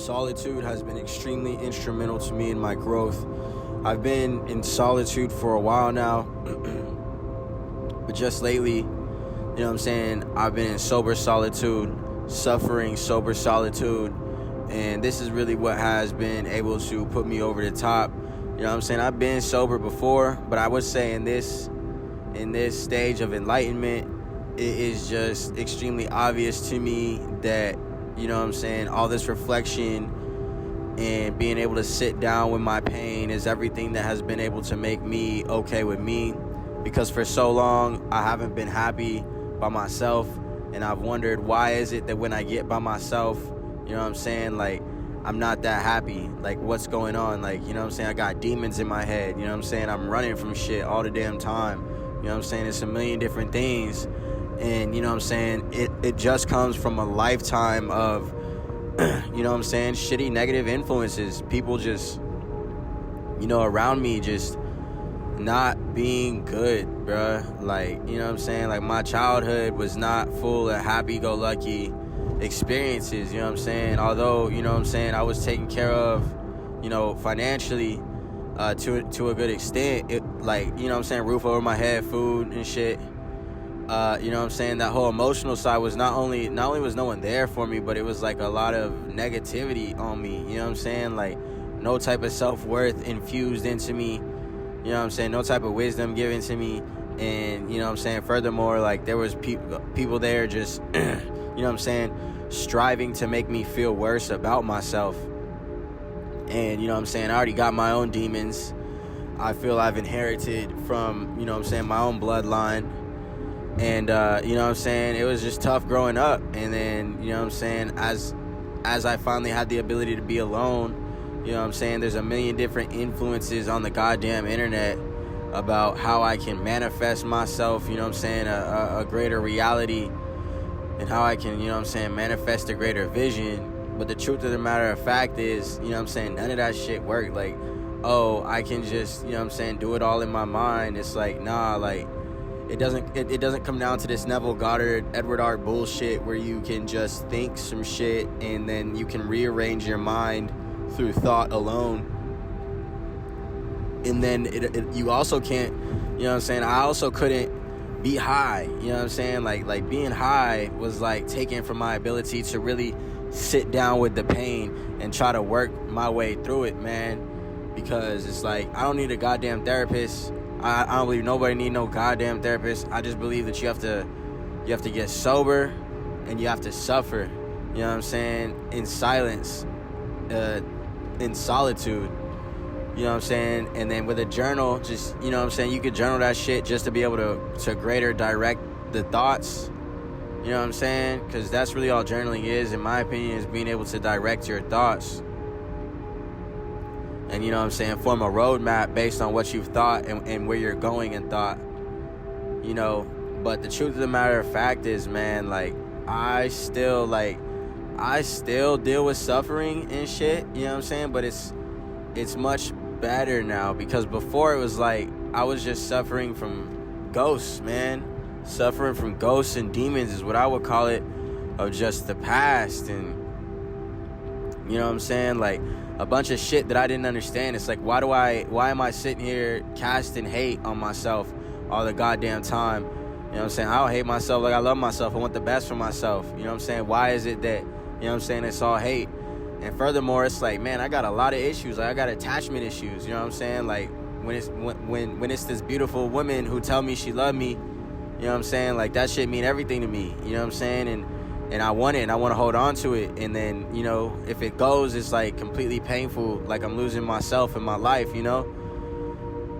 Solitude has been extremely instrumental to me in my growth. I've been in solitude for a while now, but just lately, you know what I'm saying, I've been in sober solitude, suffering sober solitude, and this is really what has been able to put me over the top. You know what I'm saying? I've been sober before, but I would say in this stage of enlightenment, it is just extremely obvious to me that, you know what I'm saying, all this reflection and being able to sit down with my pain is everything that has been able to make me okay with me. Because for so long, I haven't been happy by myself, and I've wondered, why is it that when I get by myself, you know what I'm saying, like, I'm not that happy? Like, what's going on? Like, you know what I'm saying, I got demons in my head, you know what I'm saying, I'm running from shit all the damn time, you know what I'm saying, it's a million different things. And, you know what I'm saying, it just comes from a lifetime of, you know what I'm saying, shitty negative influences. People just, you know, around me just not being good, bruh. Like, you know what I'm saying, like, my childhood was not full of happy-go-lucky experiences, you know what I'm saying. Although, you know what I'm saying, I was taken care of, you know, financially to a good extent. It, like, you know what I'm saying, roof over my head, food and shit. You know what I'm saying, that whole emotional side was not only was no one there for me, but it was like a lot of negativity on me, you know what I'm saying, like no type of self-worth infused into me, you know what I'm saying, no type of wisdom given to me. And, you know what I'm saying, furthermore, like, there was people there just, you know what I'm saying, striving to make me feel worse about myself. And, you know what I'm saying, I already got my own demons. I feel I've inherited from, you know what I'm saying, my own bloodline. And, you know what I'm saying, it was just tough growing up. And then, you know what I'm saying, as I finally had the ability to be alone, you know what I'm saying, there's a million different influences on the goddamn internet about how I can manifest myself, you know what I'm saying, a greater reality, and how I can, you know what I'm saying, manifest a greater vision. But the truth of the matter of fact is, you know what I'm saying, none of that shit worked. Like, oh, I can just, you know what I'm saying, do it all in my mind. It's like, nah, like, it doesn't come down to this Neville Goddard, Edward R. bullshit where you can just think some shit and then you can rearrange your mind through thought alone. And then you also can't, you know what I'm saying, I also couldn't be high, you know what I'm saying, like being high was like taken from my ability to really sit down with the pain and try to work my way through it, man. Because it's like, I don't need a goddamn therapist. I don't believe nobody need no goddamn therapist. I just believe that you have to get sober and you have to suffer, you know what I'm saying, in silence, in solitude, you know what I'm saying. And then with a journal, just, you know what I'm saying, you could journal that shit just to be able to greater direct the thoughts, you know what I'm saying, because that's really all journaling is, in my opinion, is being able to direct your thoughts. And, you know what I'm saying, form a roadmap based on what you've thought and where you're going in thought, you know. But the truth of the matter of fact is, man, like, I still deal with suffering and shit, you know what I'm saying, but it's much better now. Because before it was like, I was just suffering from ghosts, man. Suffering from ghosts and demons is what I would call it, of just the past. And, you know what I'm saying, like, a bunch of shit that I didn't understand. It's like, why am I sitting here casting hate on myself all the goddamn time? You know what I'm saying? I don't hate myself, like, I love myself. I want the best for myself. You know what I'm saying? Why is it that, you know what I'm saying, it's all hate? And furthermore, it's like, man, I got a lot of issues. Like, I got attachment issues, you know what I'm saying? Like, when it's this beautiful woman who tell me she love me, you know what I'm saying? Like, that shit mean everything to me, you know what I'm saying? And I want it, and I want to hold on to it. And then, you know, if it goes, it's like completely painful, like I'm losing myself in my life, you know.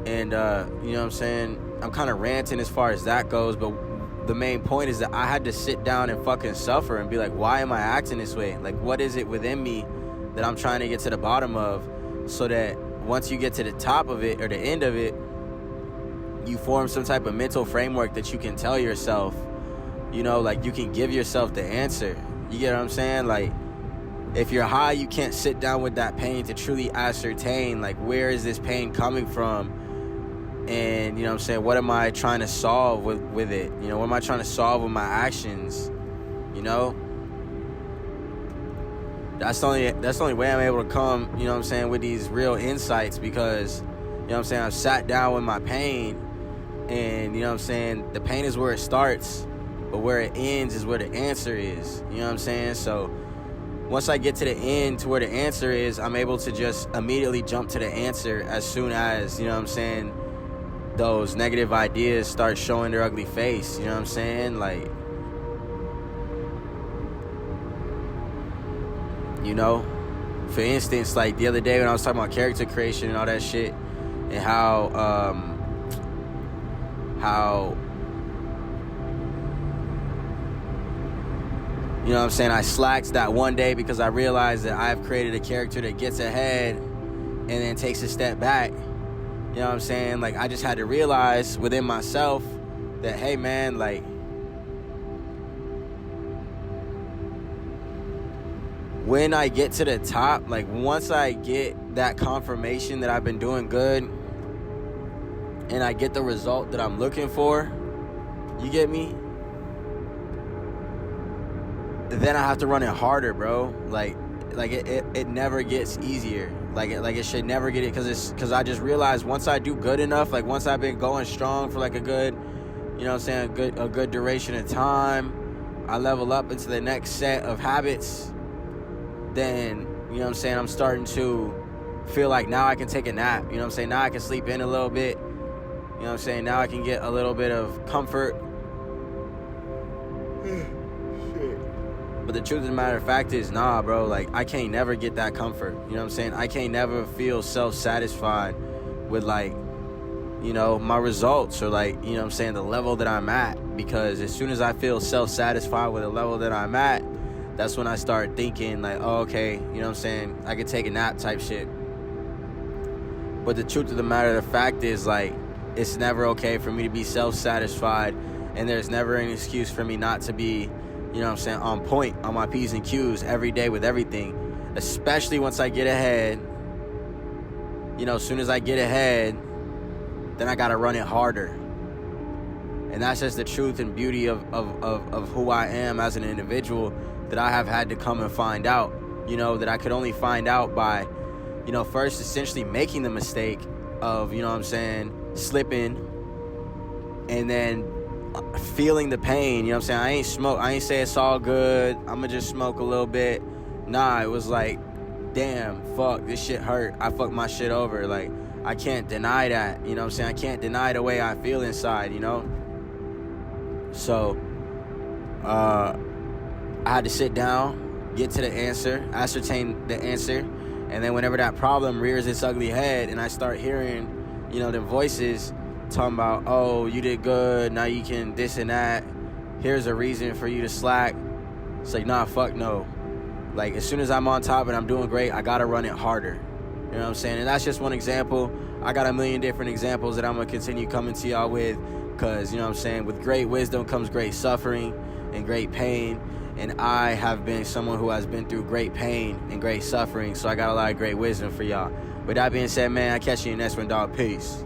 And you know what I'm saying, I'm kind of ranting as far as that goes, but the main point is that I had to sit down and fucking suffer and be like, why am I acting this way? Like, what is it within me that I'm trying to get to the bottom of, so that once you get to the top of it or the end of it, you form some type of mental framework that you can tell yourself, you know, like, you can give yourself the answer. You get what I'm saying? Like, if you're high, you can't sit down with that pain to truly ascertain, like, where is this pain coming from? And, you know what I'm saying, what am I trying to solve with it? You know, what am I trying to solve with my actions? You know? that's the only way I'm able to come, you know what I'm saying, with these real insights, because, you know what I'm saying, I've sat down with my pain, and, you know what I'm saying, the pain is where it starts, but where it ends is where the answer is, you know what I'm saying? So once I get to the end, to where the answer is, I'm able to just immediately jump to the answer as soon as, you know what I'm saying, those negative ideas start showing their ugly face, you know what I'm saying? Like, you know, for instance, like the other day when I was talking about character creation and all that shit, and how you know what I'm saying, I slacked that one day because I realized that I've created a character that gets ahead and then takes a step back. You know what I'm saying? Like, I just had to realize within myself that, hey man, like, when I get to the top, like once I get that confirmation that I've been doing good and I get the result that I'm looking for, you get me? Then I have to run it harder, bro. Like it never gets easier. Like it should never get it, because I just realized once I do good enough, like once I've been going strong for like a good, you know what I'm saying, a good duration of time, I level up into the next set of habits, then, you know what I'm saying, I'm starting to feel like now I can take a nap, you know what I'm saying, now I can sleep in a little bit, you know what I'm saying, now I can get a little bit of comfort. But the truth of the matter of fact is, nah, bro, like, I can't never get that comfort, you know what I'm saying? I can't never feel self-satisfied with, like, you know, my results, or, like, you know what I'm saying, the level that I'm at. Because as soon as I feel self-satisfied with the level that I'm at, that's when I start thinking, like, oh, okay, you know what I'm saying, I could take a nap type shit. But the truth of the matter of the fact is, like, it's never okay for me to be self-satisfied, and there's never an excuse for me not to be, you know what I'm saying, on point, on my P's and Q's every day with everything. Especially once I get ahead. You know, as soon as I get ahead, then I gotta run it harder. And that's just the truth and beauty of who I am as an individual, that I have had to come and find out. You know, that I could only find out by, you know, first essentially making the mistake of, you know what I'm saying, slipping, and then feeling the pain, you know what I'm saying? I ain't say it's all good, I'ma just smoke a little bit. Nah, it was like, damn, fuck, this shit hurt. I fucked my shit over. Like, I can't deny that, you know what I'm saying? I can't deny the way I feel inside, you know? So, I had to sit down, get to the answer, ascertain the answer, and then whenever that problem rears its ugly head and I start hearing, you know, the voices talking about, oh, you did good, now you can this and that, here's a reason for you to slack, it's like, nah, fuck no. Like, as soon as I'm on top and I'm doing great, I gotta run it harder, you know what I'm saying? And that's just one example. I got a million different examples that I'm gonna continue coming to y'all with, because, you know what I'm saying, with great wisdom comes great suffering and great pain, and I have been someone who has been through great pain and great suffering, so I got a lot of great wisdom for y'all. With that being said, man, I catch you in the next one, dog. Peace.